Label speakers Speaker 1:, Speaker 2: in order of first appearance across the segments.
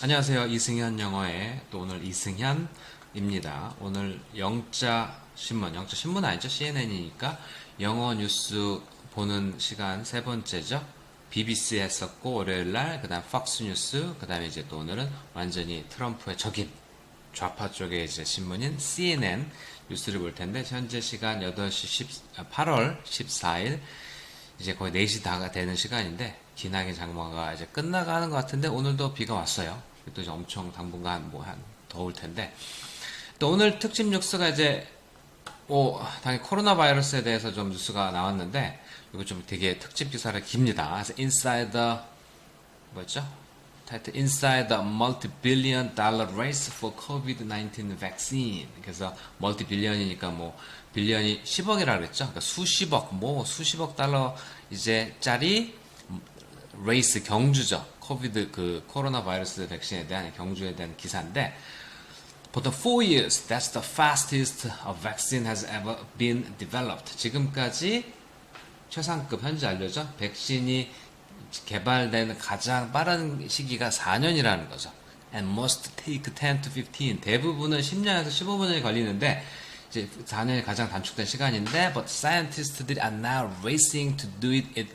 Speaker 1: 안녕하세요. 이승현 영어의 또 오늘 이승현입니다. 오늘 영자 신문 아니죠? CNN이니까 영어 뉴스 보는 시간 세 번째죠. BBC 했었고 월요일날 그다음 팍스 뉴스 그다음에 이제 또 오늘은 완전히 트럼프의 적인 좌파 쪽의 이제 신문인 CNN 뉴스를 볼 텐데 현재 시간 8월 14일 이제 거의 4시 다 되는 시간인데 기나긴 장마가 이제 끝나가는 것 같은데 오늘도 비가 왔어요. 또 이제 엄청 당분간 한 더울 텐데 또 오늘 특집 뉴스가 이제 당연히 코로나 바이러스에 대해서 좀 뉴스가 나왔는데 이거 좀 되게 특집 기사를 깁니다. 그래서 Inside the 뭐였죠? 타이틀 Inside the Multi-Billion Dollar Race for COVID-19 Vaccine. 그래서 멀티빌리언이니까 뭐 빌리언이 10억이라 그랬죠. 그러니까 수십억 달러 이제 짜리 레이스 경주죠. 코로나 바이러스 백신에 대한 경주에 대한 기사인데 For the 4 years, that's the fastest a vaccine has ever been developed. 지금까지 최상급 현재 알려져 백신이 개발되는 가장 빠른 시기가 4년이라는 거죠. And must take 10 to 15. 대부분은 10년에서 15년이 걸리는데 이제 4년이 가장 단축된 시간인데 but scientists들이 are now racing to do it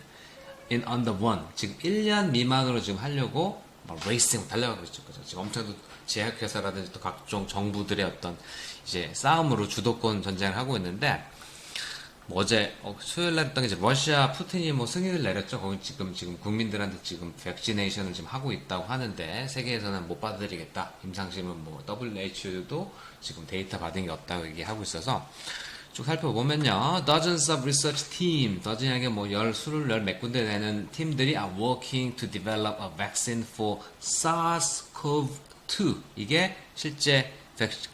Speaker 1: in under one. 지금 1년 미만으로 지금 하려고 레이싱 달려가고 있죠. 지금 엄청 제약회사라든지 또 각종 정부들의 어떤 이제 싸움으로 주도권 전쟁을 하고 있는데 어제 수요일 날 했던 게 이제 러시아 푸틴이 승인을 내렸죠. 거기 지금 국민들한테 지금 백시네이션을 지금 하고 있다고 하는데 세계에서는 못 받아들이겠다. 임상시험은 WHO도 지금 데이터 받은 게 없다고 얘기하고 있어서 쭉 살펴보면요. Dozens of research team, 더진하게 수를 열 몇 군데 되는 팀들이 are working to develop a vaccine for SARS-CoV-2. 이게 실제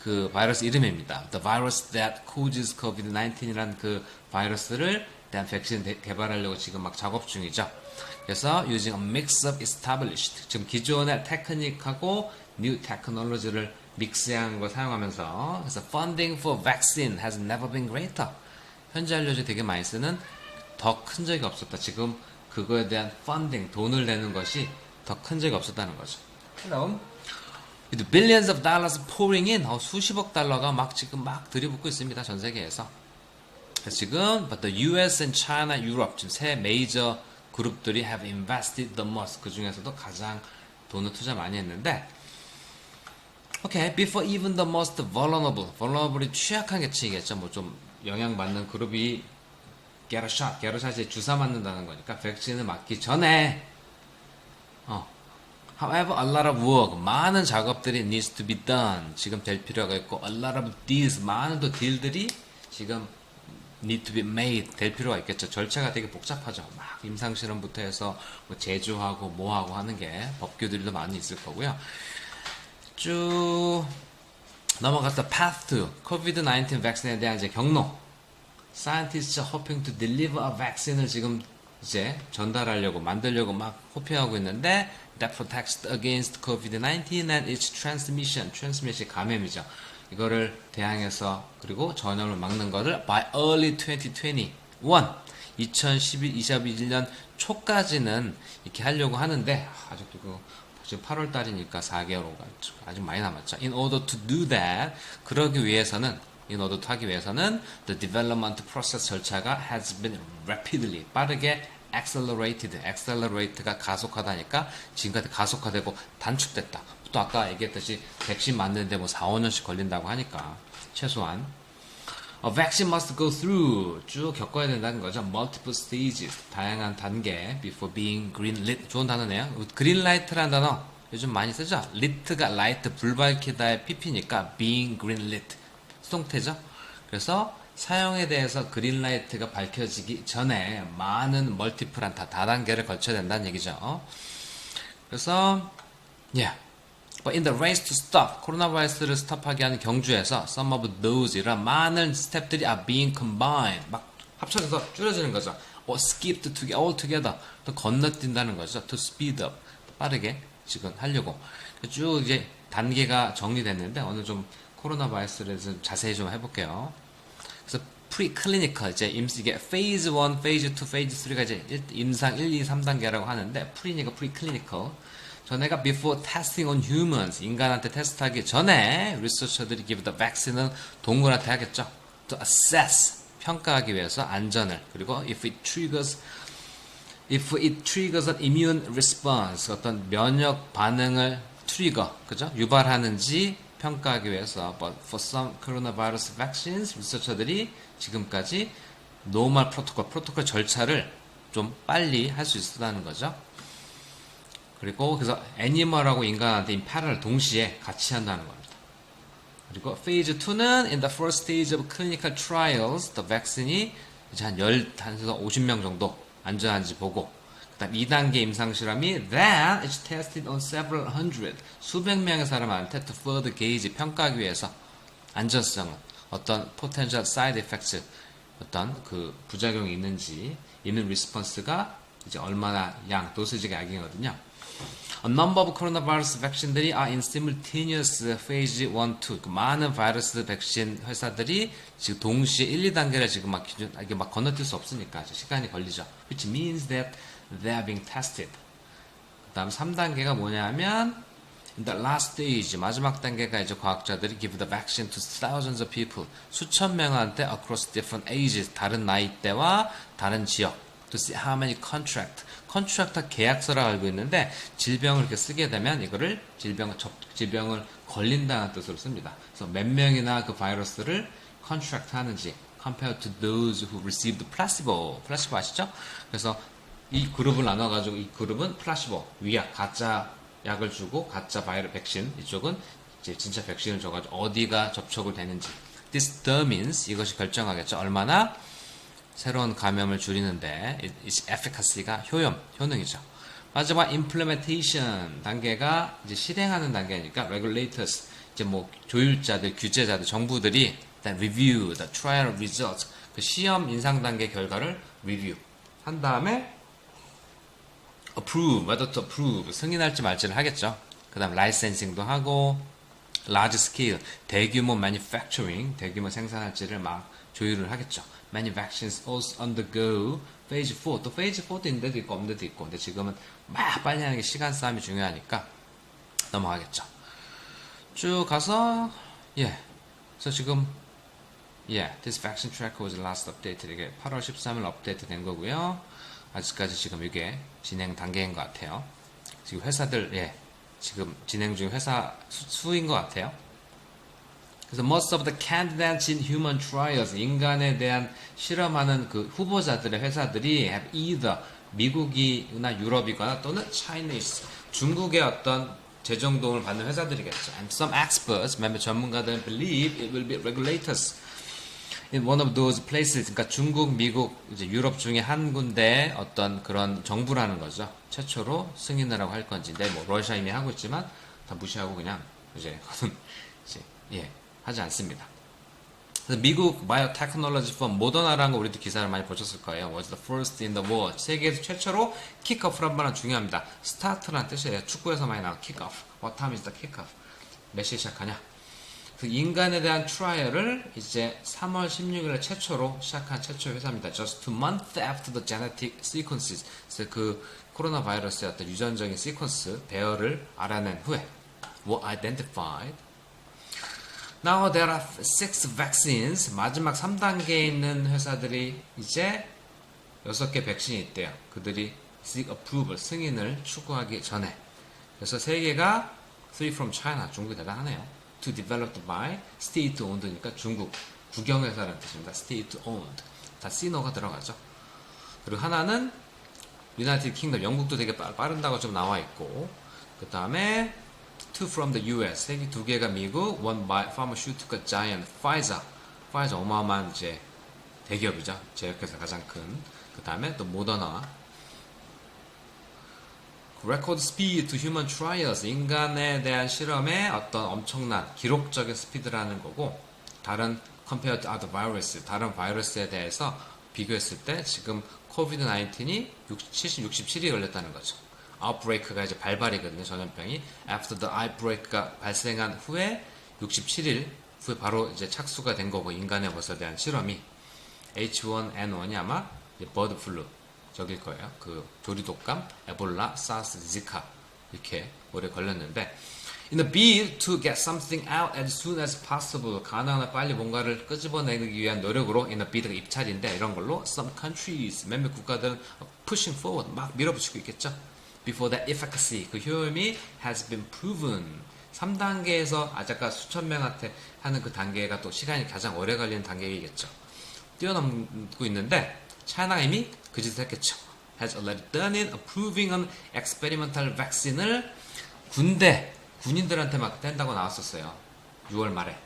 Speaker 1: 그 바이러스 이름입니다. The virus that causes COVID-19이라는 그 바이러스를 대한 백신 개발하려고 지금 막 작업 중이죠. 그래서 using a mix of established, 지금 기존의 테크닉하고 new technology를 믹스한 걸 사용하면서 그래서 funding for vaccine has never been greater. 현재 알려져 되게 많이 쓰는 더 큰 적이 없었다. 지금 그거에 대한 funding, 돈을 내는 것이 더 큰 적이 없었다는 거죠. 그럼 billions of dollars pouring in, 수십억 달러가 지금 들이붓고 있습니다. 전 세계에서. 그래서 지금 but the US and China, Europe 지금 세 메이저 그룹들이 have invested the most. 그 중에서도 가장 돈을 투자 많이 했는데 Okay, before even the most vulnerable이 취약한 계층이겠죠. 좀 영향받는 그룹이 get a shot이 주사 맞는다는 거니까 백신을 맞기 전에 However, a lot of work, 많은 작업들이 needs to be done. 지금 될 필요가 있고, a lot of deals, 많은 또 딜들이 지금 need to be made, 될 필요가 있겠죠. 절차가 되게 복잡하죠. 임상실험부터 해서 제조하고 뭐하고 하는 게 법규들도 많이 있을 거고요. 쭉 넘어가서 path to COVID-19 vaccine에 대한 이제 경로. Scientists are hoping to deliver a vaccine을 지금 이제 전달하려고 만들려고 호피하고 있는데 that protects against COVID-19 and its transmission. transmission 감염이죠. 이거를 대항해서 그리고 전염을 막는 거를 by early 2021. 2021년 초까지는 이렇게 하려고 하는데 아직도 지금 8월 달이니까 4개월 아직 많이 남았죠. In order to do that, 그러기 위해서는 하기 위해서는 the development process 절차가 has been rapidly 빠르게 accelerate가 가속화다니까 지금까지 가속화되고 단축됐다. 또 아까 얘기했듯이 백신 맞는데 4, 5년씩 걸린다고 하니까 최소한 A vaccine must go through 쭉 겪어야 된다는 거죠. Multiple stages 다양한 단계 before being greenlit. 좋은 단어네요. greenlight라는 단어 요즘 많이 쓰죠. lit가 light 불 밝히다의 pp니까 being greenlit 수동태죠. 그래서 사용에 대해서 그린라이트가 밝혀지기 전에 많은 멀티플한 다단계를 거쳐야 된다는 얘기죠. 그래서 But in the race to stop, 코로나 바이러스를 스톱하게 하는 경주에서 some of those 이런 많은 스텝들이 are being combined 합쳐져서 줄여지는 거죠. skipped all together 또 건너뛴다는 거죠. To speed up 빠르게 지금 하려고 쭉 이제 단계가 정리됐는데 오늘 좀 코로나 바이러스에 대해서 자세히 좀 해볼게요. 그래서 프리클리니컬 이제 이게 페이즈 1, 페이즈 2, 페이즈 3가 이제 임상 1, 2, 3단계라고 하는데 프리니까 프리클리니컬 전에가 before testing on humans, 인간한테 테스트하기 전에 리서처들이 give the vaccine은 동물한테 하겠죠. to assess, 평가하기 위해서 안전을. 그리고 if it triggers an immune response, 어떤 면역 반응을 트리거, 그죠? 유발하는지 평가하기 위해서. But for some coronavirus vaccines, 리서처들이 지금까지 normal 프로토콜 절차를 좀 빨리 할 수 있었다는 거죠. 그리고 그래서 애니멀하고 인간한테 임파를 동시에 같이 한다는 겁니다. 그리고 페이즈 2는 in the first stage of clinical trials, the vaccine이 이제 한 50명 정도 안전한지 보고, 그다음 2단계 임상 실험이 then it's tested on several hundred, 수백 명의 사람한테 to further gauge, 평가하기 위해서 안전성은, 어떤 potential side effects, 어떤 그 부작용이 있는지, immune response가 이제 얼마나 도수지가 약이거든요. A number of coronavirus vaccine들이 are in simultaneous phase 1, 2. 많은 바이러스 백신 회사들이 지금 동시에 1, 2단계를 지금 이게 막 건너뛸 수 없으니까 시간이 걸리죠. Which means that they are being tested. 그 다음 3단계가 뭐냐면 in the last stage, 마지막 단계가 이제 과학자들이 give the vaccine to thousands of people. 수천 명한테 across different ages, 다른 나이대와 다른 지역. to see how many 컨트랙터 계약서라고 알고 있는데, 질병을 이렇게 쓰게 되면 이거를 질병을 걸린다는 뜻으로 씁니다. 그래서 몇 명이나 그 바이러스를 컨트랙트 하는지 compared to those who received placebo 아시죠? 그래서 이 그룹을 나눠가지고 이 그룹은 플라시보, 위약, 가짜 약을 주고 가짜 바이러스 백신, 이쪽은 이제 진짜 백신을 줘가지고 어디가 접촉을 되는지. This determines, 이것이 결정하겠죠. 얼마나 새로운 감염을 줄이는데 its efficacy가 효능이죠. 마지막 implementation 단계가 이제 실행하는 단계니까 regulators, 이제 뭐 조율자들, 규제자들, 정부들이 then review the trial results, 그 시험 인상 단계 결과를 review 한 다음에 approve, whether to approve, 승인할지 말지를 하겠죠. 그 다음 licensing도 하고 large scale, 대규모 manufacturing, 대규모 생산할지를 막 조율을 하겠죠. Many vaccines also undergo phase 4. 또 phase 4도 있는 데도 있고 없는 데도 있고. 근데 지금은 막 빨리 하는 게 시간 싸움이 중요하니까 넘어가겠죠. 쭉 가서 그래서 지금 this vaccine tracker was last updated. 이게 8월 13일 업데이트 된 거고요. 아직까지 지금 이게 진행 단계인 것 같아요. 지금 회사들 지금 진행 중 회사 수인 것 같아요. 그래서 most of the candidates in human trials, 인간에 대한 실험하는 그 후보자들의 회사들이 have either 미국이나 유럽이거나 또는 Chinese, 중국의 어떤 재정 도움을 받는 회사들이겠죠. And some experts, 몇몇 전문가들은 believe it will be regulators in one of those places. 그러니까 중국, 미국, 이제 유럽 중에 한 군데 어떤 그런 정부라는 거죠. 최초로 승인을 하고 할 건지. 근데 뭐 러시아 이미 하고 있지만 다 무시하고 그냥 이제 하지 않습니다. 그래서 미국 바이오테크놀로지 firm 모더나라는 거 우리도 기사를 많이 보셨을 거예요. was the first in the world. 세계에서 최초로 킥오프란 말은 중요합니다. 스타트라는 뜻이에요. 축구에서 많이 나온 킥오프. What time is the kickoff? 몇 시에 시작하냐? 그 인간에 대한 트라이얼을 이제 3월 16일에 최초로 시작한 최초 회사입니다. Just 2 months after the genetic sequences. 그래서 그 코로나 바이러스의 어떤 유전적인 시퀀스, 배열을 알아낸 후에 were identified. Now there are 6 vaccines. 마지막 3단계에 있는 회사들이 이제 6개 백신이 있대요. 그들이 seek approval, 승인을 추구하기 전에. 그래서 3개가 3 from China, 중국이 대단하네요. 2 developed by state owned니까 중국 국영회사라는 뜻입니다. state owned. 다 시노가 들어가죠. 그리고 하나는 United Kingdom, 영국도 되게 빠른다고 좀 나와 있고, 그 다음에 2 from the US, 2개가 미국, 1 by pharmaceutical giant Pfizer. Pfizer 어마어마한 이제 대기업이죠. 제약회사 가장 큰. 그 다음에 또 모더나. Record speed to human trials, 인간에 대한 실험의 어떤 엄청난 기록적인 스피드라는 거고, 다른 compared to other virus, 다른 바이러스에 대해서 비교했을 때 지금 코비드-19이 67일이 걸렸다는 거죠. outbreak가 이제 발발이거든요, 전염병이. after the outbreak가 발생한 후에 67일 후에 바로 이제 착수가 된 거고, 인간의 것에 대한 실험이 H1N1이 아마 버드 플루 저길 거예요. 그 조류독감, 에볼라, 사스, 지카 이렇게 오래 걸렸는데 In the bid to get something out as soon as possible 가능한 빨리 뭔가를 끄집어내기 위한 노력으로 in the bid가 입찰인데 이런 걸로 some countries 몇몇 국가들은 pushing forward 막 밀어붙이고 있겠죠. Before that efficacy 그 효용이 has been proven 3단계에서 아까 수천 명한테 하는 그 단계가 또 시간이 가장 오래 걸리는 단계이겠죠. 뛰어넘고 있는데 차이나가 이미 그 짓을 했겠죠. Has already done it, approving an experimental vaccine을 군인들한테 막 뗀다고 나왔었어요. 6월 말에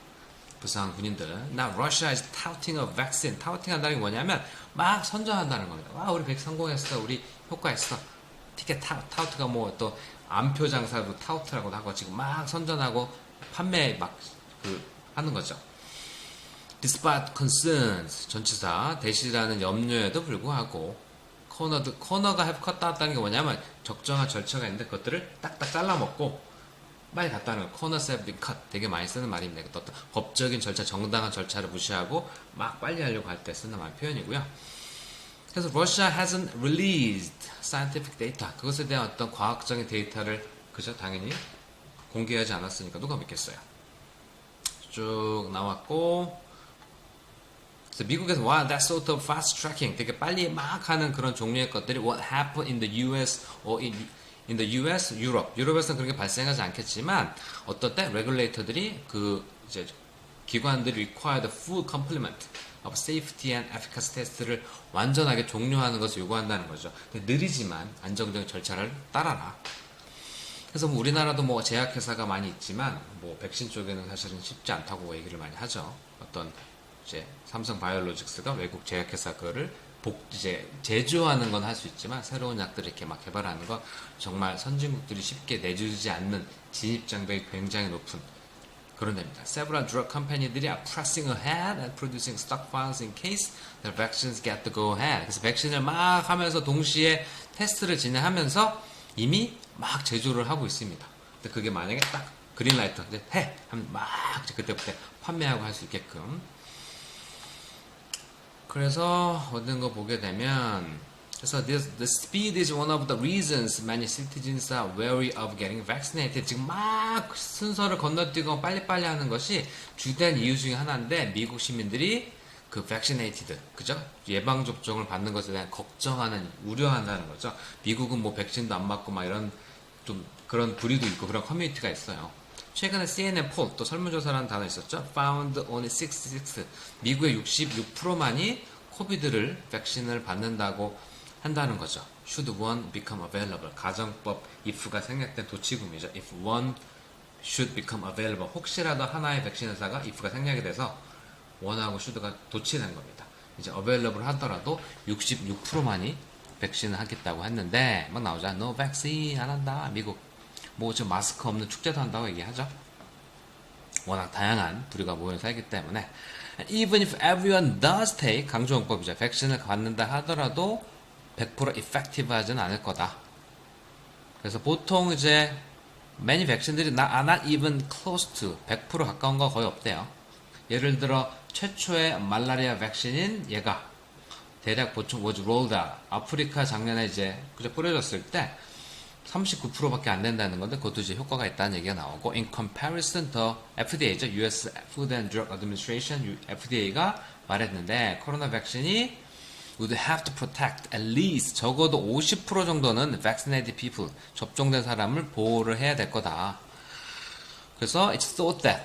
Speaker 1: 부상한 군인들. Now Russia is touting a vaccine. touting 한다는 게 뭐냐면 막 선전한다는 겁니다. 와 우리 백신 성공했어, 우리 효과했어. 티켓 타우트가 뭐 또 암표 장사도 타우트라고도 하고 지금 막 선전하고 판매 막 하는 거죠. Despite concerns 전치사 대시라는 염려에도 불구하고 코너가 have cut 다는 게 뭐냐면 적정한 절차가 있는데 그것들을 딱딱 잘라먹고 빨리 갔다는 거. Corners have been cut 되게 많이 쓰는 말입니다. 어떤 법적인 절차, 정당한 절차를 무시하고 막 빨리 하려고 할 때 쓰는 말 표현이고요. 그래서 Russia hasn't released scientific data. 그것에 대한 어떤 과학적인 데이터를 그죠 당연히 공개하지 않았으니까 누가 믿겠어요. 쭉 나왔고 그래서 미국에서 wow, that sort of fast tracking 되게 빨리 막 하는 그런 종류의 것들이 what happened in the US or in the US, 유럽에서는 그런 게 발생하지 않겠지만 어떤 때 레귤레이터들이 그 이제 기관들이 require the full complement of safety and efficacy test를 완전하게 종료하는 것을 요구한다는 거죠. 근데 느리지만 안정적인 절차를 따라라. 그래서 뭐 우리나라도 뭐 제약회사가 많이 있지만 뭐 백신 쪽에는 사실은 쉽지 않다고 얘기를 많이 하죠. 어떤 이제 삼성바이오로직스가 외국 제약회사 그거를 이제 제조하는 건 할 수 있지만 새로운 약들을 이렇게 막 개발하는 건 정말 선진국들이 쉽게 내주지 않는 진입 장벽이 굉장히 높은 그런 데입니다. Several drug company들이 are pressing ahead and producing stockpiles in case the vaccines get to go ahead. 그래서 백신을 막 하면서 동시에 테스트를 진행하면서 이미 막 제조를 하고 있습니다. 근데 그게 만약에 딱 그린라이트 이제 해 하면 막 그때부터 판매하고 할 수 있게끔. 그래서 어떤 거 보게 되면 그래서 the speed is one of the reasons many citizens are wary of getting vaccinated. 지금 막 순서를 건너뛰고 빨리빨리 하는 것이 주된 이유 중에 하나인데 미국 시민들이 그 vaccinated, 그죠? 예방 접종을 받는 것에 대한 걱정하는, 우려한다는 거죠. 미국은 뭐 백신도 안 맞고 막 이런 좀 그런 부류도 있고 그런 커뮤니티가 있어요. 최근에 CNN 폴, 또 설문조사라는 단어 있었죠? Found only 66. 미국의 66%만이 코비드를 백신을 받는다고 한다는 거죠. Should one become available? 가정법 if가 생략된 도치구미죠. If one should become available. 혹시라도 하나의 백신 회사가 if가 생략이 돼서 one하고 should가 도치된 겁니다. 이제 available 하더라도 66%만이 백신을 하겠다고 했는데 막 나오자. No vaccine 안 한다. 미국. 뭐 지금 마스크 없는 축제도 한다고 얘기하죠. 워낙 다양한 부류가 모여 살기 때문에 even if everyone does take 강조용법이죠. 백신을 받는다 하더라도 100% effective 하지는 않을 거다. 그래서 보통 이제 many 백신들이 not even close to 100% 가까운 거 거의 없대요. 예를 들어 최초의 말라리아 백신인 얘가 대략 보통 was rolled out. 아프리카 작년에 이제 그저 뿌려졌을 때 39%밖에 안 된다는 건데 그것도 이제 효과가 있다는 얘기가 나오고 in comparison the FDA죠. US Food and Drug Administration FDA가 말했는데 코로나 백신이 would have to protect at least 적어도 50% 정도는 vaccinated people 접종된 사람을 보호를 해야 될 거다. 그래서 it's thought that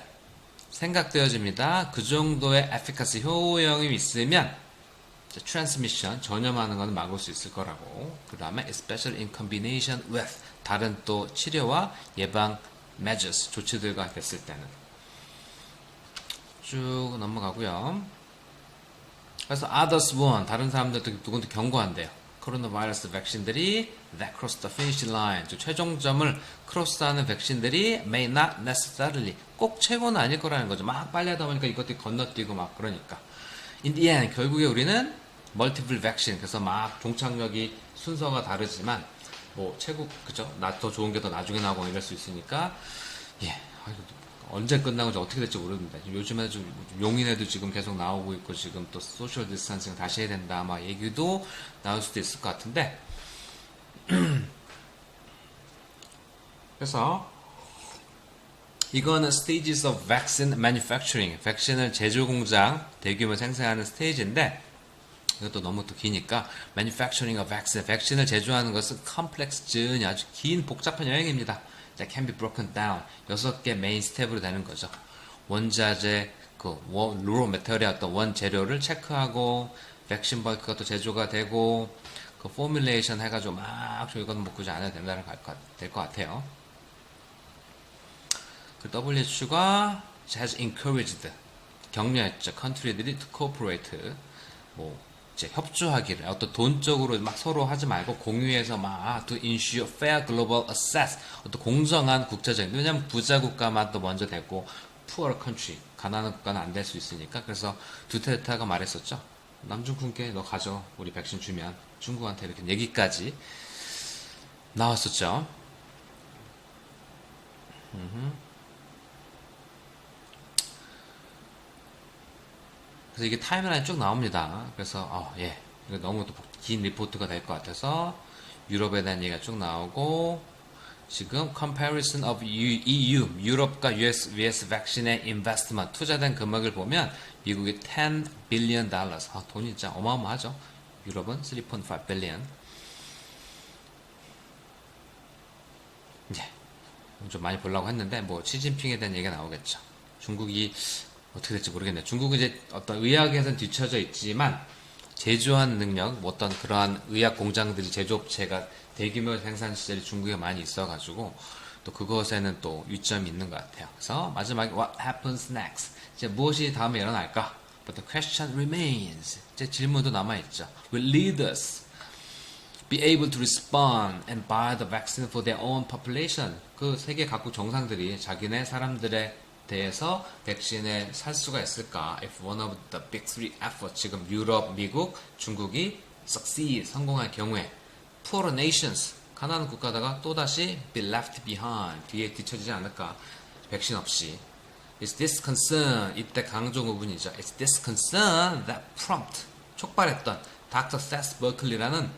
Speaker 1: 생각되어집니다. 그 정도의 efficacy 효용이 있으면 transmission 전염하는 건 막을 수 있을 거라고. 그 다음에 especially in combination with 다른 또 치료와 예방 measures 조치들과 됐을 때는 쭉 넘어가고요. 그래서 others warn 다른 사람들도 누군가 경고한대요. 코로나 바이러스 백신들이 that cross the finish line 최종점을 크로스하는 백신들이 may not necessarily 꼭 최고는 아닐 거라는 거죠. 막 빨리 하다 보니까 이것들이 건너뛰고 막 그러니까 in the end 결국에 우리는 multiple vaccine 그래서 막 종착역이 순서가 다르지만 뭐 최고 그죠? 더 좋은 게 더 나중에 나오고 이럴 수 있으니까 예 언제 끝나고 어떻게 될지 모르겠습니다. 요즘에 좀 용인에도 지금 계속 나오고 있고 지금 또 소셜 디스턴싱 다시 해야 된다 막 얘기도 나올 수도 있을 것 같은데 그래서 이거는 stages of vaccine manufacturing, 백신을 제조 공장 대규모 생산하는 스테이지인데 이것도 너무 또 기니까 manufacturing of vaccine, 백신을 제조하는 것은 complex journey, 아주 긴 복잡한 여행입니다. That can be broken down, 6개 메인 스텝으로 되는 거죠. 원자재, raw material, 어떤 원재료를 체크하고 백신 벌크가 또 제조가 되고 그 포뮬레이션 해가지고 막 이건 뭐 굳이 안 해도 된다는 될 것 같아요. 그 WHO가 has encouraged, 격려했죠. country들이 to cooperate, 뭐 이제 협조하기를, 어떤 돈적으로 막 서로 하지 말고 공유해서 막 to ensure fair global access, 어떤 공정한 국제적인, 왜냐면 부자 국가만 또 먼저 됐고 poor country, 가난한 국가는 안 될 수 있으니까. 그래서 두테르테가 말했었죠. 남중국해 너 가져, 우리 백신 주면 중국한테, 이렇게 얘기까지 나왔었죠. 그래서 이게 타임라인 쭉 나옵니다. 그래서 이거 너무 긴 리포트가 될 것 같아서 유럽에 대한 얘기가 쭉 나오고, 지금 comparison of EU, 유럽과 US 백신의 investment, 투자된 금액을 보면 미국이 10 billion dollars, 돈이 진짜 어마어마하죠. 유럽은 3.5 billion. 좀 많이 보려고 했는데 뭐 시진핑에 대한 얘기가 나오겠죠. 중국이 어떻게 될지 모르겠네요. 중국은 이제 어떤 의학에서는 뒤처져 있지만 제조하는 능력, 뭐 어떤 그러한 의학 공장들이, 제조업체가 대규모 생산 시설이 중국에 많이 있어가지고 또 그것에는 또 유점이 있는 것 같아요. 그래서 마지막에 what happens next, 이제 무엇이 다음에 일어날까? But the question remains, 이제 질문도 남아있죠. Will leaders be able to respond and buy the vaccine for their own population? 그 세계 각국 정상들이 자기네 사람들에 대해서 백신을 살 수가 있을까? If one of the big three efforts, 지금 유럽, 미국, 중국이 succeed, 성공할 경우에 poorer nations, 가난한 국가다가 또다시 be left behind, 뒤에 뒤처지지 않을까? 백신 없이. It's this concern, 이때 강조 부분이죠. It's this concern that prompt, 촉발했던 Dr. Seth Berkley라는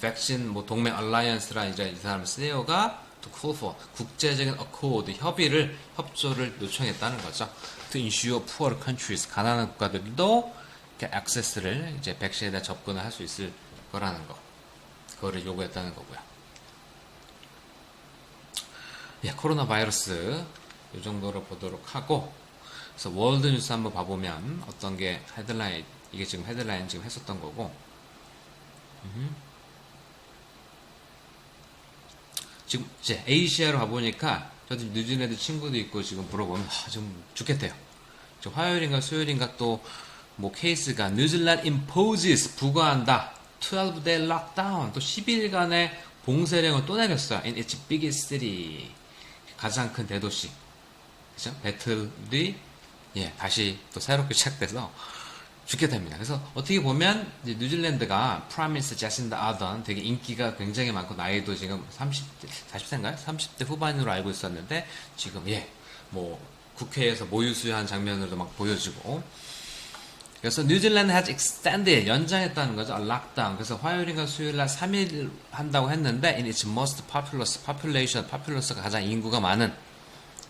Speaker 1: 백신 뭐 동맹 얼라이언스라 이제 이 사람 CEO가 to call for, 국제적인 accord, 협조를 요청했다는 거죠. To ensure poor countries, 가난한 국가들도 액세스를, 이제 백신에 대한 접근을 할 수 있을 거라는 거, 그거를 요구했다는 거고요. 코로나 바이러스 이 정도로 보도록 하고, 그래서 월드 뉴스 한번 봐보면 어떤 게 헤드라인, 이게 지금 헤드라인 지금 했었던 거고, 지금 이제 아시아로 가보니까 저도 뉴질랜드 친구도 있고 지금 물어보면 좀 죽겠대요. 지금 화요일인가 수요일인가 또 뭐 케이스가 뉴질랜드 imposes, 부과한다 12day lockdown, 또 10일간의 봉쇄령을 또 내렸어요. In its biggest city, 가장 큰 대도시. 그죠? 배틀이 다시 또 새롭게 시작돼서 죽겠답니다. 그래서 어떻게 보면 이제 뉴질랜드가 프라이미니스터 제신다 아던 되게 인기가 굉장히 많고, 나이도 지금 30대, 40대인가요? 30대 후반으로 알고 있었는데 지금 뭐 국회에서 모유수유한 장면으로도 막 보여지고, 그래서 뉴질랜드 has extended, 연장했다는 거죠. 락다운. 그래서 화요일인가 수요일날 3일 한다고 했는데 in its most populous population, populous가 가장 인구가 많은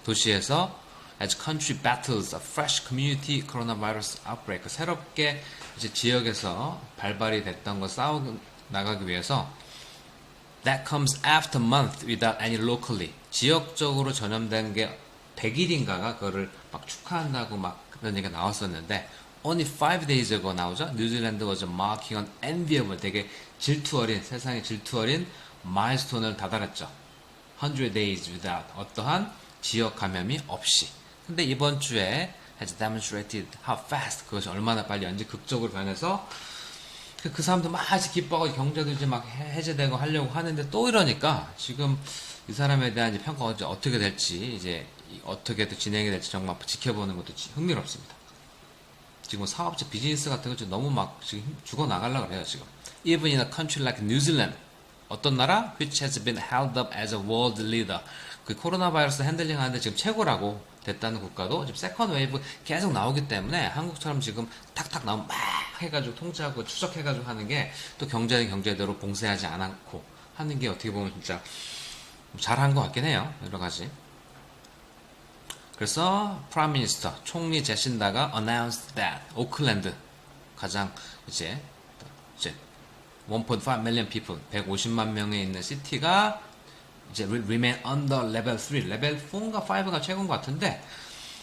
Speaker 1: 도시에서 as country battles a fresh community coronavirus outbreak, 새롭게 이제 지역에서 발발이 됐던 거 싸워 나가기 위해서 that comes after month without any locally, 지역적으로 전염된 게 100일인가가 그거를 막 축하한다고 막 그런 얘기가 나왔었는데 only 5 days ago 나오죠. 뉴질랜드 was marking an enviable, 되게 질투 어린, 세상에 질투 어린 마일스톤을 다다랐죠. 100 days without, 어떠한 지역 감염이 없이. 근데 이번 주에 has demonstrated how fast, 그것이 얼마나 빨리 연지 극적으로 변해서 그 사람도 막 아직 기뻐하고 경제도 이제 막 해제되고 하려고 하는데 또 이러니까 지금 이 사람에 대한 이제 평가가 어떻게 될지, 이제 어떻게 또 진행이 될지 정말 지켜보는 것도 흥미롭습니다. 지금 사업체 비즈니스 같은 거 지금 너무 막 지금 죽어 나가려고 해요, 지금. Even in a country like New Zealand, 어떤 나라? Which has been held up as a world leader. 그 코로나 바이러스 핸들링 하는데 지금 최고라고 됐다는 국가도 지금 세컨 웨이브 계속 나오기 때문에 한국처럼 지금 탁탁 나오면 막 해가지고 통제하고 추적해가지고 하는 게 또 경제대로 봉쇄하지 않고 하는 게 어떻게 보면 진짜 잘한 것 같긴 해요. 여러 가지. 그래서 프라임 미니스터 총리 제신다가 announced that 오클랜드 가장 이제 1.5 million people 150만 명에 있는 시티가 이제 remain under level 3 레벨 4인가 5가 최고인 것 같은데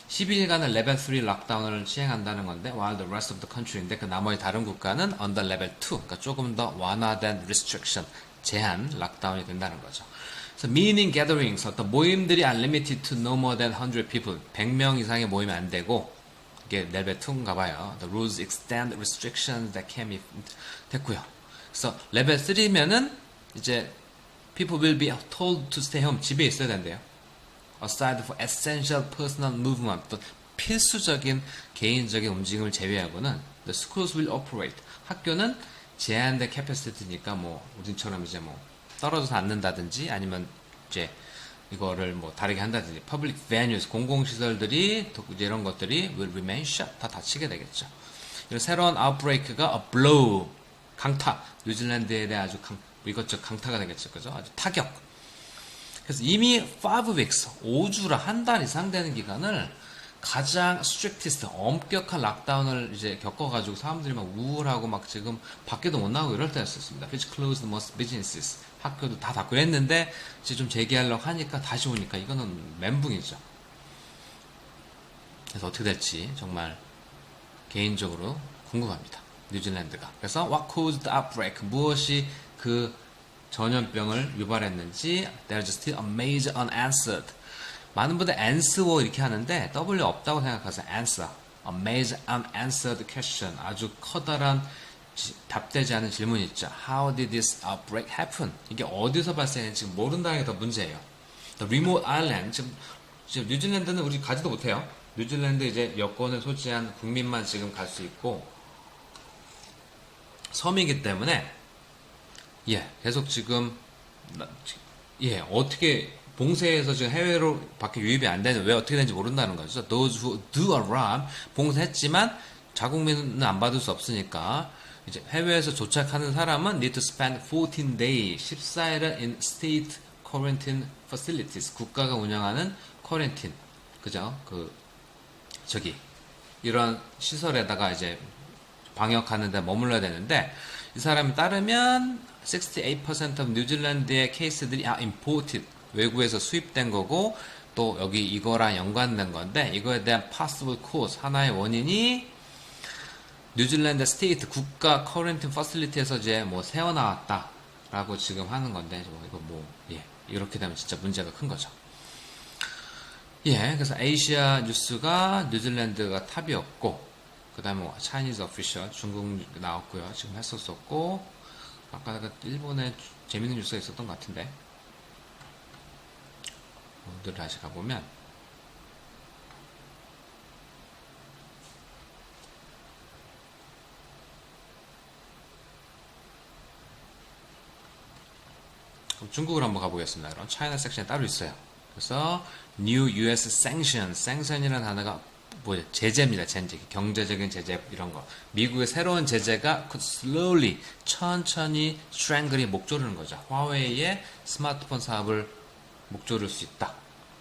Speaker 1: 10일간의 레벨 3 락다운을 시행한다는 건데 while the rest of the country인데 그 나머지 다른 국가는 under level 2 그러니까 조금 더 완화된 restriction 제한 락다운이 된다는 거죠. 그래서 meeting gatherings 어떤 모임들이 are limited to no more than 100 people 100명 이상의 모임이 안 되고 이게 레벨 2인가 봐요. The rules extend restrictions that can be 됐고요. 그래서 레벨 3면은 이제 people will be told to stay home 집에 있어야 된대요. aside for essential personal movement 또 필수적인 개인적인 움직임을 제외하고는 the schools will operate 학교는 제한된 캐패시티니까 뭐 우리처럼 이제 뭐 떨어져서 앉는다든지 아니면 이제 이거를 뭐 다르게 한다든지 public venues 공공시설들이 이제 이런 것들이 will remain shut 다 닫히게 되겠죠. 그리고 새로운 outbreak가 a blow 강타 뉴질랜드에 대해 아주 이것저것 강타가 되겠죠. 그죠? 아주 타격. 그래서 이미 5 weeks 5주라 한 달 이상 되는 기간을 가장 strictest 엄격한 락다운을 이제 겪어가지고 사람들이 막 우울하고 막 지금 밖에도 못 나가고 이럴 때였었습니다. Which closed most businesses 학교도 다 닫고 했는데 이제 좀 재개하려고 하니까 다시 오니까 이거는 멘붕이죠. 그래서 어떻게 될지 정말 개인적으로 궁금합니다. 뉴질랜드가. 그래서 what caused the outbreak 무엇이 그 전염병을 유발했는지 there's still a major unanswered 많은 분들 answer 이렇게 하는데 W 없다고 생각하세요. answer a major unanswered question 아주 커다란 답되지 않은 질문이 있죠. How did this outbreak happen? 이게 어디서 발생했는지 모른다는 게 더 문제예요. The remote island 지금 뉴질랜드는 우리 가지도 못해요. 뉴질랜드 이제 여권을 소지한 국민만 지금 갈 수 있고 섬이기 때문에 계속 지금 어떻게 봉쇄해서 지금 해외로 밖에 유입이 안 되는 왜 어떻게 되는지 모른다는 거죠. Those who do arrive 봉쇄했지만 자국민은 안 받을 수 없으니까 이제 해외에서 도착하는 사람은 need to spend 14 days 14일을 in state quarantine facilities 국가가 운영하는 quarantine 그죠? 이런 시설에다가 이제 방역하는 데 머물러야 되는데 이 사람에 따르면 68% of 뉴질랜드의 케이스들이 imported 외국에서 수입된 거고 또 여기 이거랑 연관된 건데 이거에 대한 possible cause 하나의 원인이 뉴질랜드 스테이트 국가 커런틴 퍼실리티에서 이제 뭐 새어나왔다라고 지금 하는 건데 이거 이렇게 되면 진짜 문제가 큰 거죠. 그래서 아시아 뉴스가 뉴질랜드가 탑이었고 그 다음에 뭐 차이니즈 오피셜 중국 나왔고요. 지금 했었었고 아까 일본에 재밌는 뉴스가 있었던 것 같은데 오늘 다시 가보면 그럼 중국으로 한번 가보겠습니다. 그럼 차이나 섹션에 따로 있어요. 그래서 New US Sanction이라는 단어가 제재입니다. 제재, 경제적인 제재 이런 거. 미국의 새로운 제재가 slowly 천천히 strangle이 목 조르는 거죠. 화웨이의 스마트폰 사업을 목 조를 수 있다.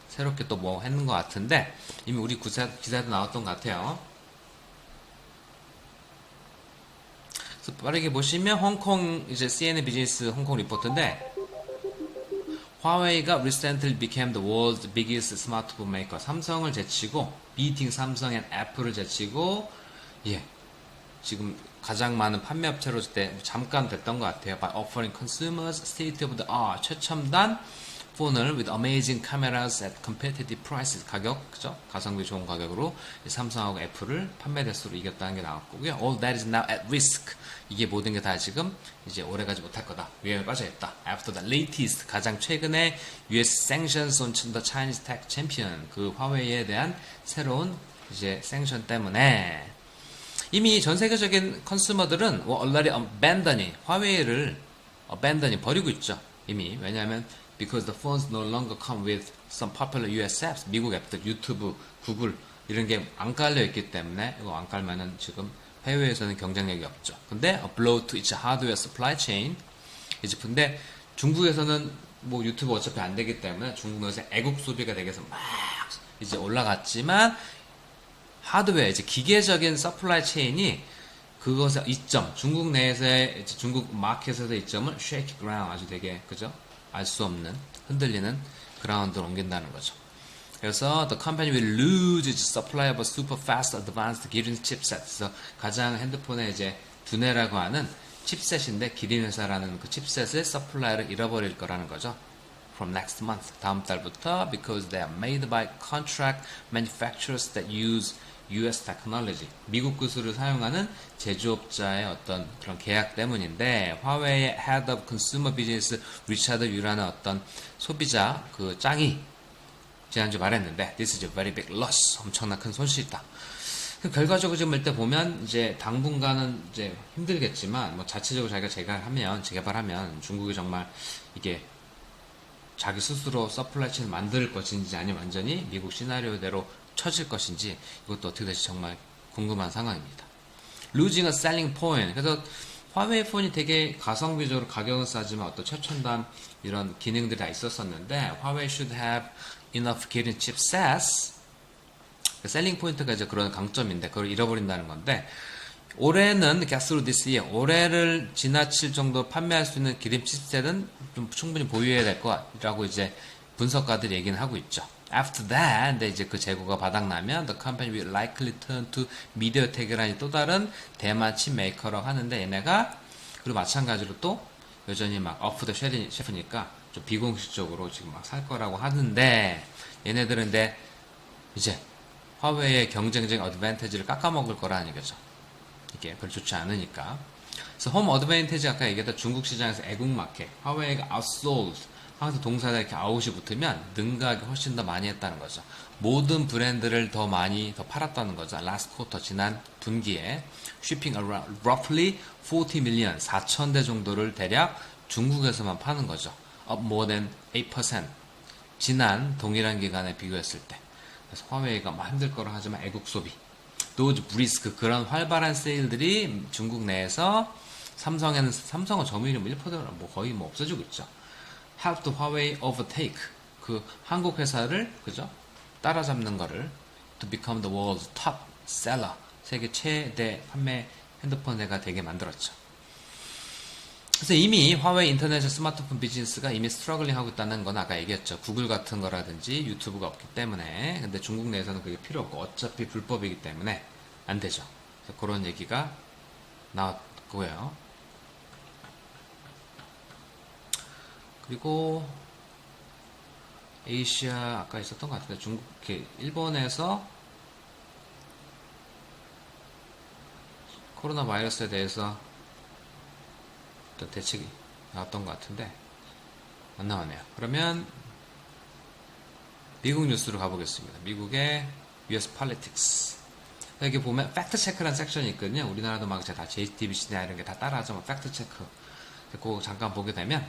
Speaker 1: 새롭게 또 뭐 했는 것 같은데 이미 우리 기사에도 나왔던 것 같아요. 그래서 빠르게 보시면 홍콩 이제 CNN 비즈니스 홍콩 리포트인데 화웨이가 recently became the world's biggest smartphone maker. 삼성을 제치고 beating 삼성 and 애플을 제치고 지금 가장 많은 판매 업체로 때 잠깐 됐던 것 같아요. By offering consumers state of the art 최첨단 폰을 with amazing cameras at competitive prices 가격 그죠? 가성비 좋은 가격으로 삼성하고 애플을 판매대 수로 이겼다는 게 나왔고요. All that is now at risk. 이게 모든 게 다 지금 이제 오래가지 못할 거다. 위험에 빠져 있다. After the latest 가장 최근에 US sanctions on the Chinese tech champion 그 화웨이에 대한 새로운 이제 생션 때문에 이미 전 세계적인 컨슈머들은 already abandoning 화웨이를 버리고 있죠. 이미 왜냐하면 because the phones no longer come with some popular US apps 미국 앱들 유튜브, 구글 이런 게 안 깔려 있기 때문에 이거 안 깔면은 지금 해외에서는 경쟁력이 없죠. 근데 a blow to its hardware supply chain 이제 근데 중국에서는 뭐 유튜브 어차피 안 되기 때문에 중국 내에서 애국 소비가 되게 해서 막 이제 올라갔지만 하드웨어 이제 기계적인 서플라이 체인이 그것의 이점 중국 내에서의 이제 중국 마켓에서의 이점을 shake ground 아주 되게 그죠? 알 수 없는 흔들리는 그라운드로 옮긴다는 거죠. 그래서 the company will lose its supply of super fast advanced 기린 칩셋. 그래서 가장 핸드폰에 이제 두뇌라고 하는 칩셋인데 기린 회사라는 그 칩셋의 서플라이를 잃어버릴 거라는 거죠. From next month 다음 달부터 because they are made by contract manufacturers that use US technology 미국 기술을 사용하는 제조업자의 어떤 그런 계약 때문인데 화웨이의 Head of Consumer Business 리차드 유라는 어떤 소비자 그 짱이 지난주 말했는데 This is a very big loss 엄청난 큰 손실이다. 결과적으로 지금 일단 보면 이제 당분간은 이제 힘들겠지만 뭐 자체적으로 자기가 재개발하면 중국이 정말 이게 자기 스스로 서플라이 체인을 만들 것인지 아니면 완전히 미국 시나리오대로 처질 것인지 이것도 어떻게 될지 정말 궁금한 상황입니다. Losing a selling point. 그래서 화웨이 폰이 되게 가성비적으로 가격은 싸지만 어떤 최첨단 이런 기능들이 다 있었었는데 화웨이 should have enough 기린 chipsets. 셀링 포인트가 이제 그런 강점인데 그걸 잃어버린다는 건데 올해는 gas this year 올해를 지나칠 정도 판매할 수 있는 기린 칩셋은 좀 충분히 보유해야 될 거라고 이제 분석가들이 얘기는 하고 있죠. After that, 근데 이제 그 재고가 바닥나면 the company will likely turn to MediaTek이라는 또 다른 대만 칩 메이커라고 하는데 얘네가 그리고 마찬가지로 또 여전히 막 off the shelf니까 좀 비공식적으로 지금 막 살 거라고 하는데 얘네들은 근데 이제 화웨이의 경쟁적 어드밴티지를 깎아먹을 거라는 얘기죠. 이게 별로 좋지 않으니까. 그래서 홈 어드밴티지 아까 얘기했던 중국 시장에서 애국 마켓, 화웨이가 outsold, 항상 동사가 이렇게 아웃이 붙으면 능가하게 훨씬 더 많이 했다는 거죠. 모든 브랜드를 더 많이 더 팔았다는 거죠. last quarter 지난 분기에 shipping around roughly 40 million 4,000대 정도를 대략 중국에서만 파는 거죠. up more than 8% 지난 동일한 기간에 비교했을 때. 그래서 화웨이가 막 힘들 거라 하지만 애국 소비. 도즈 브리스크 그런 활발한 세일들이 중국 내에서 삼성은 점유율이 뭐 1%나 뭐 거의 뭐 없어지고 있죠. Help the Huawei overtake 그 한국 회사를 그죠 따라잡는 거를 to become the world's top seller 세계 최대 판매 핸드폰 회사가 되게 만들었죠. 그래서 이미 화웨이 인터내셔널 스마트폰 비즈니스가 이미 스트러글링 하고 있다는 건 아까 얘기했죠. 구글 같은 거라든지 유튜브가 없기 때문에. 근데 중국 내에서는 그게 필요 없고 어차피 불법이기 때문에 안 되죠. 그래서 그런 얘기가 나왔고요. 그리고 에이시아 아까 있었던 것 같은데 중국 일본에서 코로나 바이러스에 대해서 어떤 대책이 나왔던 것 같은데 안 나왔네요. 그러면 미국 뉴스로 가보겠습니다. 미국의 US Politics. 여기 보면 팩트 체크라는 섹션이 있거든요. 우리나라도 막 다 JTBC나 이런 게 다 따라하죠. 팩트 체크. 그거 잠깐 보게 되면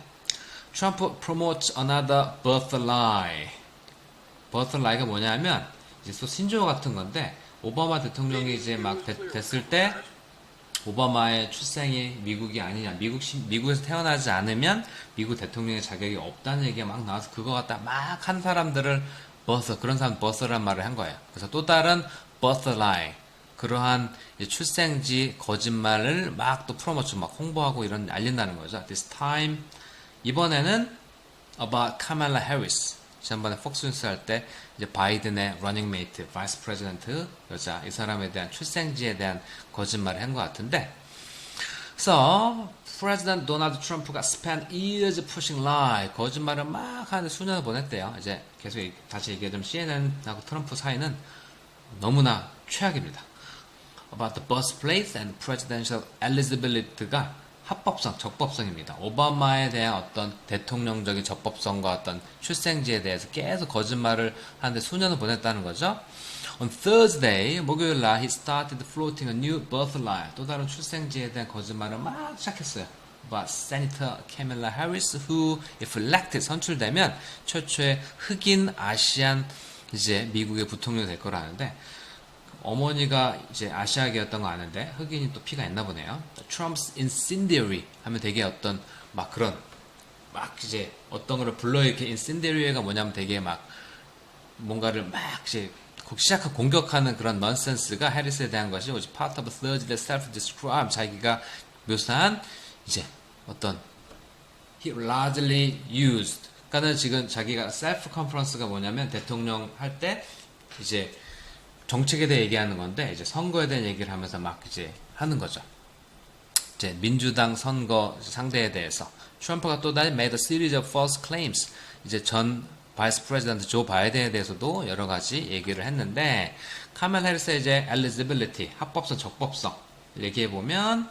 Speaker 1: Trump promotes another birth lie. birth lie가 뭐냐면 이제 또 신조어 같은 건데 오바마 대통령이 이제 막 됐을 때 오바마의 출생이 미국이 아니냐, 미국에서 태어나지 않으면 미국 대통령의 자격이 없다는 얘기가 막 나와서 그거 갖다 막 한 사람들을 그런 사람 birth란 말을 한 거예요. 그래서 또 다른 birth lie, 그러한 출생지 거짓말을 막 또 프로모션 막 홍보하고 이런 알린다는 거죠. This time 이번에는 about Kamala Harris. 지난번에 폭스 뉴스 할 때 이제 바이든의 러닝 메이트, 바이스 프레지던트 여자 이 사람에 대한 출생지에 대한 거짓말을 한 것 같은데, 그래서 프레지던트 도널드 트럼프가 spent years pushing lie 거짓말을 막 하는데 수년을 보냈대요. 이제 계속 다시 얘기하자면 CNN하고 트럼프 사이는 너무나 최악입니다. About the birthplace and presidential eligibility가 합법성, 적법성입니다. 오바마에 대한 어떤 대통령적인 적법성과 어떤 출생지에 대해서 계속 거짓말을 하는데 수년을 보냈다는 거죠. On Thursday, 목요일날 he started floating a new birth lie. 또 다른 출생지에 대한 거짓말을 막 시작했어요. But Senator Kamala Harris, who if elected 선출되면 최초의 흑인 아시안 이제 미국의 부통령이 될 거라는데. 어머니가 이제 아시아계였던 거 아는데 흑인이 또 피가 있나 보네요. Trump's incendiary 하면 되게 어떤 막 그런 막 이제 어떤 거를 불러 이렇게 인센디리가 뭐냐면 되게 막 뭔가를 막 이제 시작한 공격하는 그런 넌센스가 해리스에 대한 것이 오직 part of thirdly self-describe 자기가 묘사한 이제 어떤 he largely used 그러니까는 지금 자기가 self conference가 뭐냐면 대통령 할 때 이제 정책에 대해 얘기하는 건데 이제 선거에 대한 얘기를 하면서 막 이제 하는 거죠. 이제 민주당 선거 상대에 대해서 트럼프가 또 다시 made a series of false claims 이제 전 바이스 프레지던트 조 바이든에 대해서도 여러 가지 얘기를 했는데 카멜 해리스의 이제 eligibility 합법성 적법성 얘기해 보면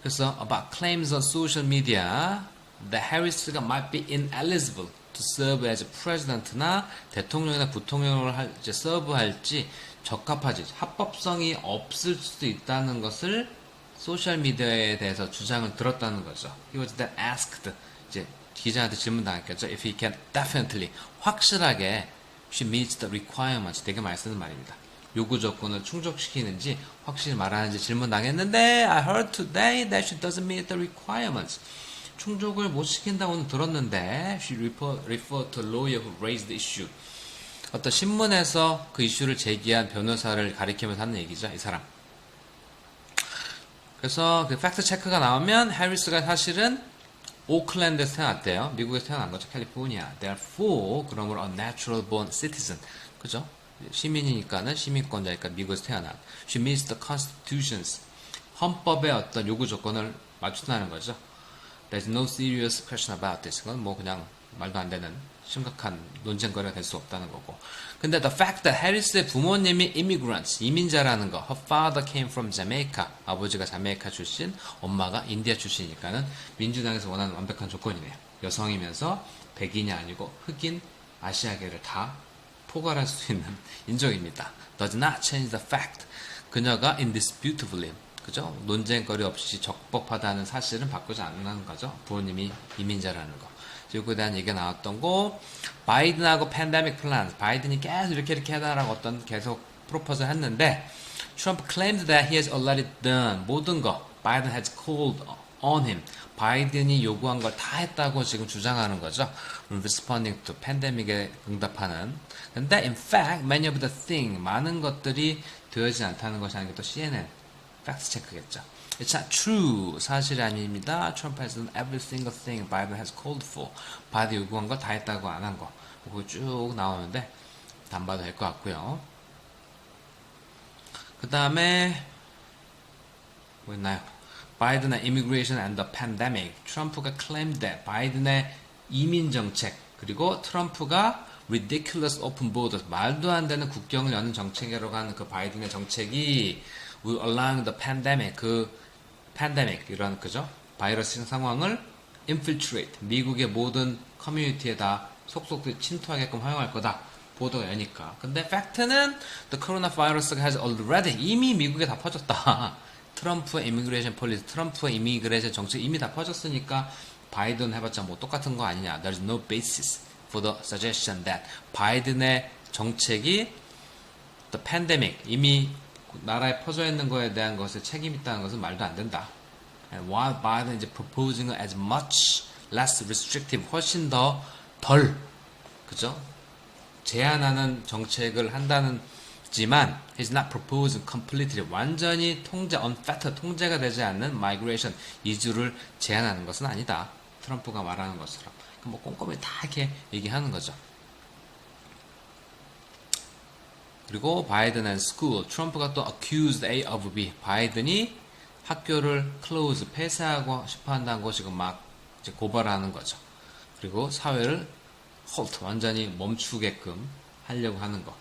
Speaker 1: 그래서 about claims on social media that Harris가 might be ineligible to serve as president나 대통령이나 부통령을 이제 서브할지 적합하지 합법성이 없을 수도 있다는 것을 소셜 미디어에 대해서 주장을 들었다는 거죠. He was then asked 이제 기자한테 질문 당했겠죠. If he can definitely 확실하게 she meets the requirements 되게 많이 쓰는 말입니다. 요구 조건을 충족시키는지 확실히 말하는지 질문 당했는데 I heard today that she doesn't meet the requirements. 충족을 못 시킨다고는 들었는데 she referred to a lawyer who raised the issue. 어떤 신문에서 그 이슈를 제기한 변호사를 가리키면서 하는 얘기죠. 이 사람. 그래서 그 팩트 체크가 나오면 해리스가 사실은 오클랜드에서 태어났대요. 미국에서 태어난 거죠. 캘리포니아. Therefore, 그러므로 a natural born citizen. 그죠? 시민이니까는 시민권자니까 미국에서 태어난. She meets the constitutions. 헌법의 어떤 요구 조건을 맞춘다는 거죠. There's no serious question about this. 그건 뭐 그냥 말도 안 되는 심각한 논쟁거리가 될 수 없다는 거고. 근데 the fact that 해리스의 부모님이 immigrants, 이민자라는 거. Her father came from Jamaica. 아버지가 자메이카 출신, 엄마가 인디아 출신이니까는 민주당에서 원하는 완벽한 조건이네요. 여성이면서 백인이 아니고 흑인, 아시아계를 다 포괄할 수 있는 인종입니다. Does not change the fact. 그녀가 indisputably 그죠? 논쟁거리 없이 적법하다는 사실은 바꾸지 않는 거죠. 부모님이 이민자라는 거. 이거에 대한 얘기가 나왔던 거. 바이든하고 팬데믹 플랜. 바이든이 계속 이렇게 해달라고 어떤 계속 프로포즈를 했는데 트럼프 claimed that he has already done 모든 거. Biden has called on him. 바이든이 요구한 걸 다 했다고 지금 주장하는 거죠. Responding to 팬데믹에 응답하는. 근데 in fact many of the things 많은 것들이 되어지지 않다는 것이 아닌 게 또 CNN 팩트 체크겠죠. It's not true. 사실이 아닙니다. Trump has done every single thing Biden has called for. 바이든 요구한 거 다 했다고 안 한 거. 그거 쭉 나오는데 안 봐도 될 것 같고요. 그 다음에 뭐 있나요? 바이든의 immigration and the pandemic. 트럼프가 claimed that 바이든의 이민 정책 그리고 트럼프가 ridiculous open borders 말도 안 되는 국경을 여는 정책이라고 하는 그 바이든의 정책이 will allow the pandemic pandemic 이런 그죠? 바이러스 상황을 infiltrate 미국의 모든 커뮤니티에 다 속속 침투하게끔 허용할 거다. 보도가 여니까. 근데 팩트는 the coronavirus has already 이미 미국에 다 퍼졌다. 트럼프의 immigration policy, 트럼프의 immigration 정책 이미 다 퍼졌으니까 바이든 해봤자 뭐 똑같은 거 아니냐. There's no basis for the suggestion that 바이든의 정책이 the pandemic 이미 나라에 퍼져 있는 거에 대한 것에 책임 있다는 것은 말도 안 된다. And while Biden is proposing as much less restrictive, 훨씬 더 덜, 그죠? 제한하는 정책을 한다는지만, he's not proposing completely, 완전히 unfettered, 통제가 되지 않는 migration, 이주를 제한하는 것은 아니다. 트럼프가 말하는 것처럼. 뭐 꼼꼼히 다 이렇게 얘기하는 거죠. 그리고 바이든 and school, 트럼프가 또 accused A of B, 바이든이 학교를 close, 폐쇄하고 싶어 한다는 거 지금 막 이제 고발하는 거죠. 그리고 사회를 halt, 완전히 멈추게끔 하려고 하는 거.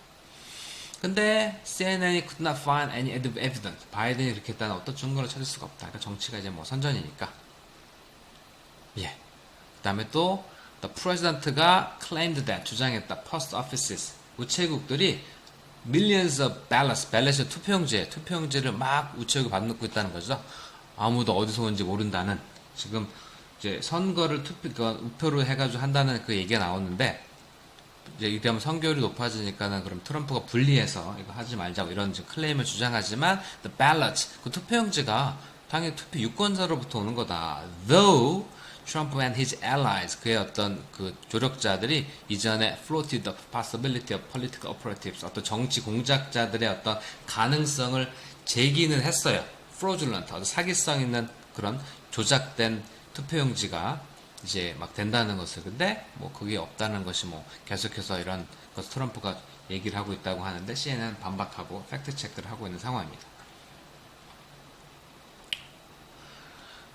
Speaker 1: 근데 CNN이 could not find any evidence, 바이든이 그렇게 했다는 어떤 증거를 찾을 수가 없다. 그러니까 정치가 이제 뭐 선전이니까. 예. 그 다음에 또 the president가 claimed that, 주장했다. post offices, 우체국들이 millions of ballots, ballots 투표용지를 막 우체국에 받고 있다는 거죠. 아무도 어디서 온지 모른다는 지금 이제 선거를 우표로 해가지고 한다는 그 얘기가 나오는데 이제 이렇게 하면 선거율이 높아지니까는 그럼 트럼프가 분리해서 이거 하지 말자고 이런 클레임을 주장하지만 the ballots 그 투표용지가 당연히 투표 유권자로부터 오는 거다. Though Trump and his allies, 그의 어떤 그 조력자들이 이전에 floated the possibility of political operatives, 어떤 정치 공작자들의 어떤 가능성을 제기는 했어요. fraudulent, 아주 사기성 있는 그런 조작된 투표용지가 이제 막 된다는 것을. 근데 뭐 그게 없다는 것이 뭐 계속해서 이런 것 트럼프가 얘기를 하고 있다고 하는데 CNN 반박하고 팩트 체크를 하고 있는 상황입니다.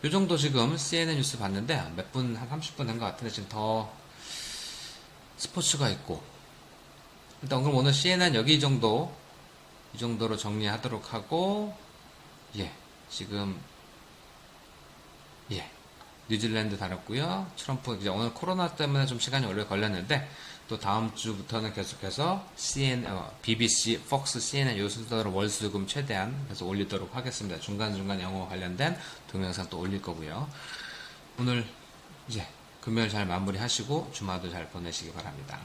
Speaker 1: 요 정도 지금 CNN 뉴스 봤는데 몇 분, 한 30분 된 것 같은데 지금 더 스포츠가 있고. 일단 그럼 오늘 CNN 여기 이 정도로 정리하도록 하고, 예, 지금, 예, 뉴질랜드 다뤘고요. 트럼프, 이제 오늘 코로나 때문에 좀 시간이 오래 걸렸는데, 또 다음 주부터는 계속해서 BBC, Fox, CNN 요 순서로 월수금 최대한 계속 올리도록 하겠습니다. 중간중간 영어 관련된 동영상 또 올릴 거고요. 오늘 이제 금요일 잘 마무리하시고 주말도 잘 보내시기 바랍니다.